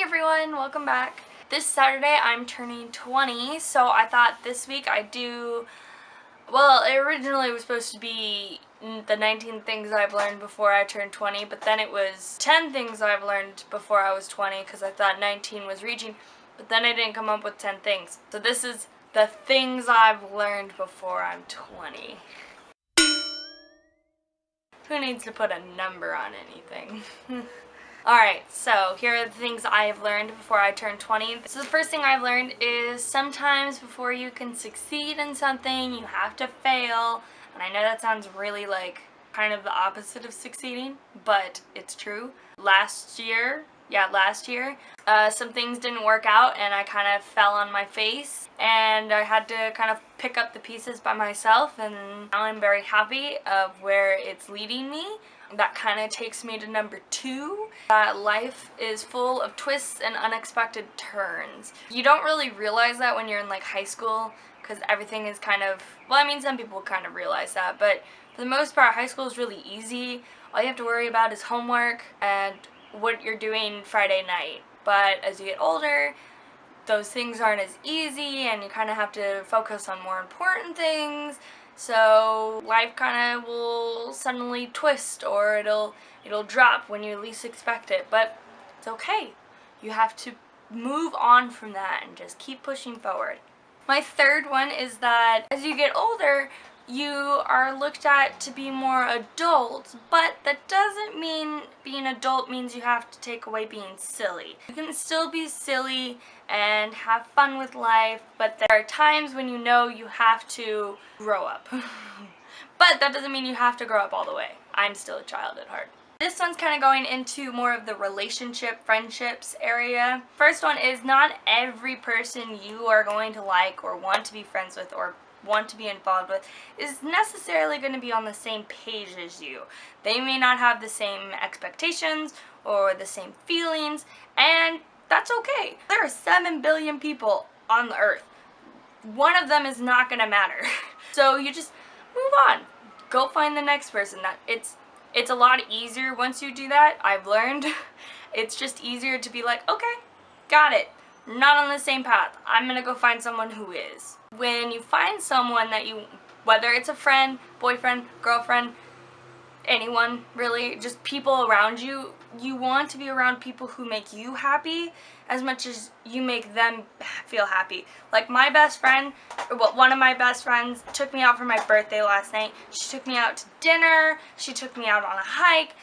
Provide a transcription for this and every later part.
Hi everyone, welcome back. This Saturday I'm turning 20, so I thought this week I'd do, well, it originally was supposed to be the 19 things I've learned before I turned 20, but then it was 10 things I've learned before I was 20 because I thought 19 was reaching, but then I didn't come up with 10 things. So this is the things I've learned before I'm 20. Who needs to put a number on anything? Alright, so here are the things I've learned before I turned 20. So the first thing I've learned is sometimes before you can succeed in something, you have to fail. And I know that sounds really like kind of the opposite of succeeding, but it's true. Last year, some things didn't work out and I kind of fell on my face and I had to kind of pick up the pieces by myself, and now I'm very happy of where it's leading me. That kind of takes me to number 2. Life is full of twists and unexpected turns. You don't really realize that when you're in like high school because everything is kind of, well, I mean, some people kind of realize that, but for the most part high school is really easy. All you have to worry about is homework and what you're doing Friday night. But as you get older, those things aren't as easy and you kind of have to focus on more important things. So life kind of will suddenly twist, or it'll drop when you least expect it, but it's okay. You have to move on from that and just keep pushing forward. My third one is that as you get older, you are looked at to be more adult, but that doesn't mean being adult means you have to take away being silly. You can still be silly and have fun with life, but there are times when you know you have to grow up. But that doesn't mean you have to grow up all the way. I'm still a child at heart. This one's kind of going into more of the relationship, friendships area. First one is not every person you are going to like or want to be friends with or want to be involved with is necessarily going to be on the same page as you. They may not have the same expectations or the same feelings, and that's okay. There are 7 billion people on the earth. One of them is not going to matter. So you just move on. Go find the next person. It's a lot easier once you do that, I've learned. It's just easier to be like, okay, got it. Not on the same path. I'm gonna go find someone who is. When you find someone that you, whether it's a friend, boyfriend, girlfriend, anyone really, just people around you, you want to be around people who make you happy as much as you make them feel happy. Like my best friend, well, one of my best friends took me out for my birthday last night. She took me out to dinner, she took me out on a hike,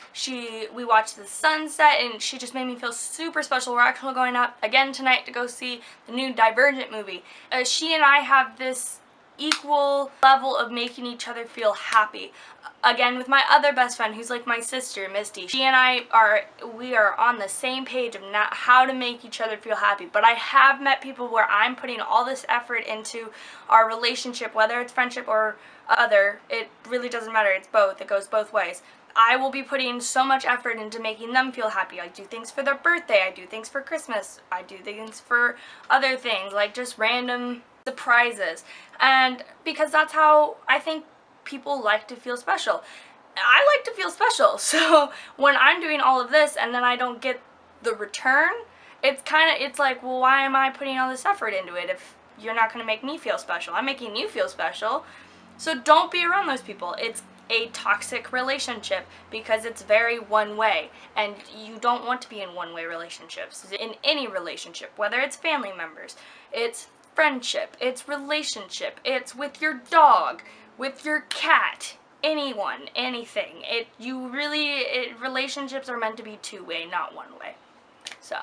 we watched the sunset, and she just made me feel super special. We're actually going out again tonight to go see the new Divergent movie. She and I have this equal level of making each other feel happy. Again, with my other best friend, who's like my sister, Misty. She and I we are on the same page of not how to make each other feel happy. But I have met people where I'm putting all this effort into our relationship, whether it's friendship or other. It really doesn't matter. It's both. It goes both ways. I will be putting so much effort into making them feel happy. I do things for their birthday. I do things for Christmas. I do things for other things, like just random surprises. And because that's how I think people like to feel special. I like to feel special. So when I'm doing all of this and then I don't get the return, it's like, well, why am I putting all this effort into it if you're not going to make me feel special? I'm making you feel special. So don't be around those people. It's a toxic relationship because it's very one way, and you don't want to be in one-way relationships. In any relationship, whether it's family members, it's friendship, it's relationship, it's with your dog, with your cat, anyone, anything. Relationships are meant to be two-way, not one-way. So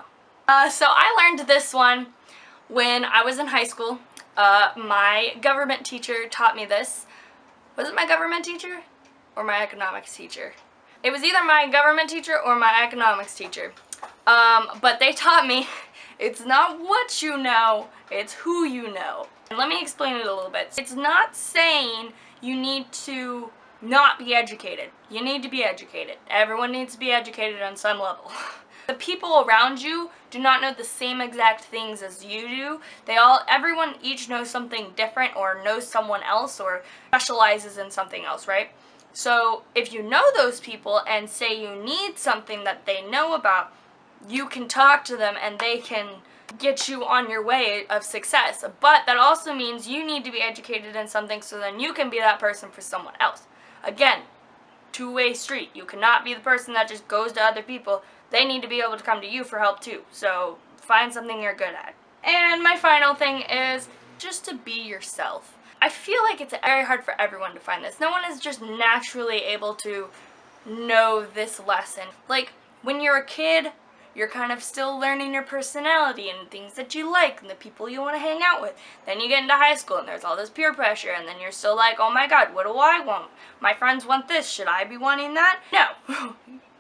I learned this one when I was in high school. My government teacher taught me this. Was it my government teacher or my economics teacher? It was either my government teacher or my economics teacher. But they taught me, it's not what you know, it's who you know. And let me explain it a little bit. It's not saying you need to not be educated. You need to be educated. Everyone needs to be educated on some level. The people around you do not know the same exact things as you do. Everyone each knows something different or knows someone else or specializes in something else, right? So if you know those people and say you need something that they know about, you can talk to them and they can get you on your way of success. But that also means you need to be educated in something so then you can be that person for someone else. Again, two-way street. You cannot be the person that just goes to other people. They need to be able to come to you for help too. So find something you're good at. And my final thing is just to be yourself. I feel like it's very hard for everyone to find this. No one is just naturally able to know this lesson. Like, when you're a kid, you're kind of still learning your personality and things that you like and the people you want to hang out with. Then you get into high school and there's all this peer pressure and then you're still like, oh my god, what do I want? My friends want this, should I be wanting that? No.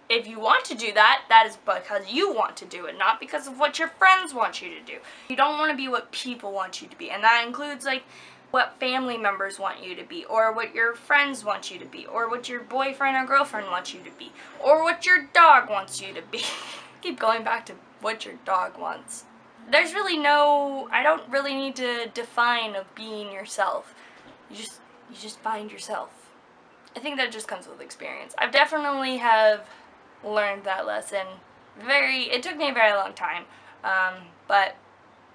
If you want to do that, that is because you want to do it, not because of what your friends want you to do. You don't want to be what people want you to be, and that includes like what family members want you to be, or what your friends want you to be, or what your boyfriend or girlfriend wants you to be, or what your dog wants you to be. Keep going back to what your dog wants. There's really no, I don't really need to define of being yourself. You just find yourself. I think that just comes with experience. I definitely have learned that lesson it took me a very long time, but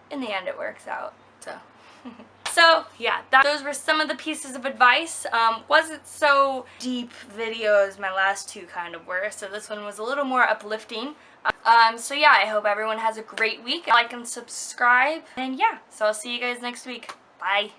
in the end it works out, so. So yeah, those were some of the pieces of advice. Wasn't so deep video as my last two kind of were, so this one was a little more uplifting. So yeah, I hope everyone has a great week. Like and subscribe, and yeah, so I'll see you guys next week. Bye.